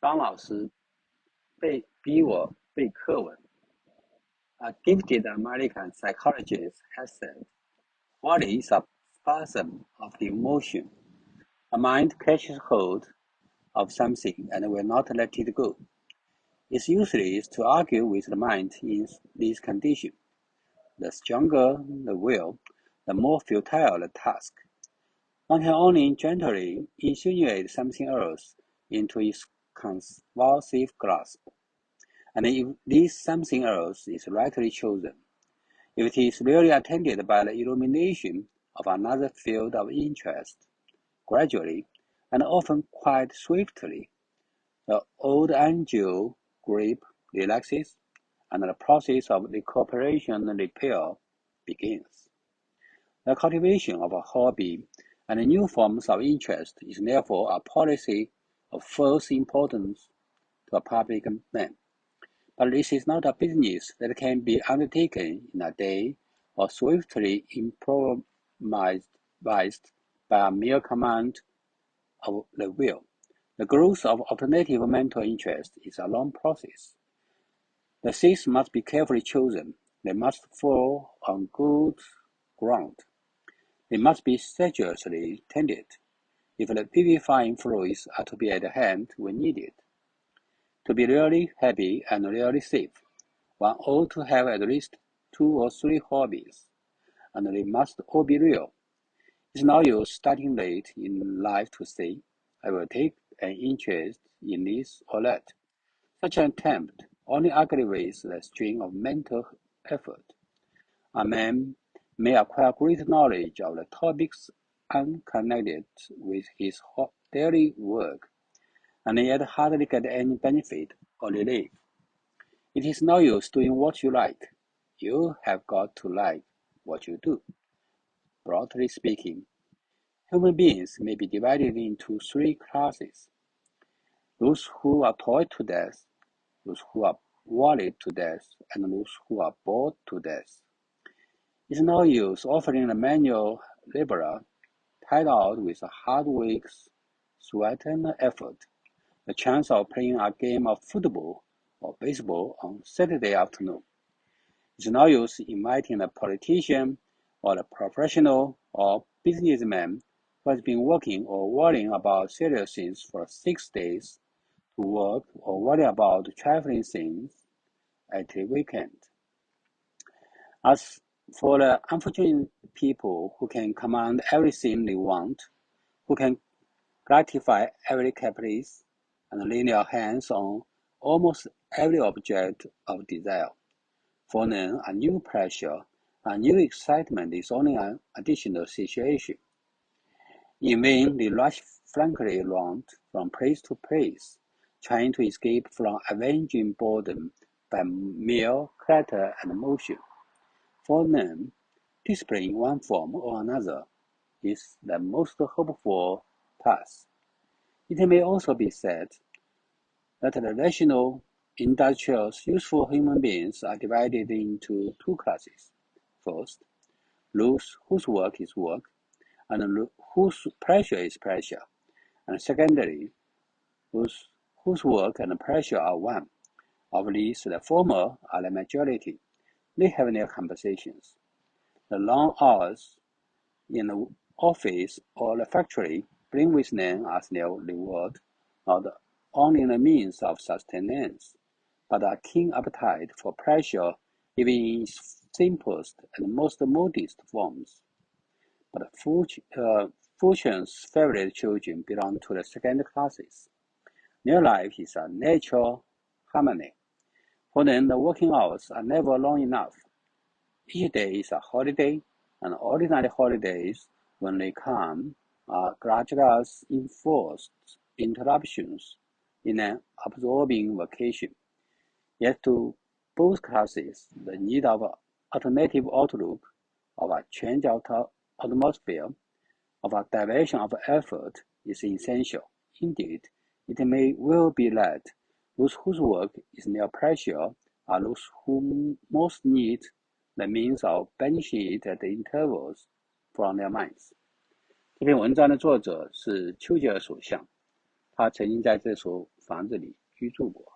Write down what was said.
张老师逼我背课文。A gifted American psychologist has said, "Worry is a spasm of the emotion. A mind catches hold of something and will not let it go. Its usually is to argue with the mind in this condition. The stronger the will, the more futile the task. One can only gently insinuate something else into its convulsive grasp. And if this something else is rightly chosen, if it is really attended by the illumination of another field of interest, gradually, and often quite swiftly, the old angel grip relaxes, and the process of recuperation and repair begins. The cultivation of a hobby and new forms of interest is therefore a policy of first importance to a public man. But this is not a business that can be undertaken in a day or swiftly improvised by a mere command of the will. The growth of alternative mental interest is a long process. The seeds must be carefully chosen. They must fall on good ground. They must be sedulously tended, if the vivifying fluids are to be at hand when needed. To be really happy and really safe, one ought to have at least 2 or 3 hobbies, and they must all be real. It's no use starting late in life to say, "I will take an interest in this or that." Such an attempt only aggravates the strain of mental effort. A man may acquire great knowledge of the topics unconnected with his daily work, and yet hardly get any benefit or relief. It is no use doing what you like. You have got to like what you do. Broadly speaking, human beings may be divided into 3 classes: those who are toyed to death, those who are worried to death, and those who are bored to death. It's no use offering a manual laborer, tired out with a hard week's sweat and effort, the chance of playing a game of football or baseball on Saturday afternoon. It's no use inviting a politician or a professional or businessman who has been working or worrying about serious things for 6 days to work or worry about trifling things at the weekend. As for the unfortunate people who can command everything they want, who can gratify every caprice, and lay their hands on almost every object of desire, for them a new pressure, a new excitement is only an additional situation. In vain they rush frankly around from place to place, trying to escape from avenging boredom by mere clatter and motion. For them, discipline in one form or another is the most hopeful path. It may also be said that the rational, industrious, useful human beings are divided into 2 classes. First, those whose work is work, and whose pleasure is pleasure, and secondly, those whose work and pleasure are one. Of these, the former are the majority. They have their compensations. The long hours in the office or the factory bring with them as their reward not only the means of sustenance, but a keen appetite for pleasure even in its simplest and most modest forms. But Fortune's favorite children belong to the second classes. Their life is a natural harmony. For them, the working hours are never long enough. Each day is a holiday, and ordinary holidays, when they come, are graduous enforced interruptions in an absorbing vacation. Yet to both classes, the need of an alternative outlook, of a change of atmosphere, of a diversion of effort is essential. Indeed, it may well be that those whose work is their pleasure are those who most need the means of banishing it at intervals from their minds. 这篇文章的作者是丘吉尔首相，他曾经在这所房子里居住过。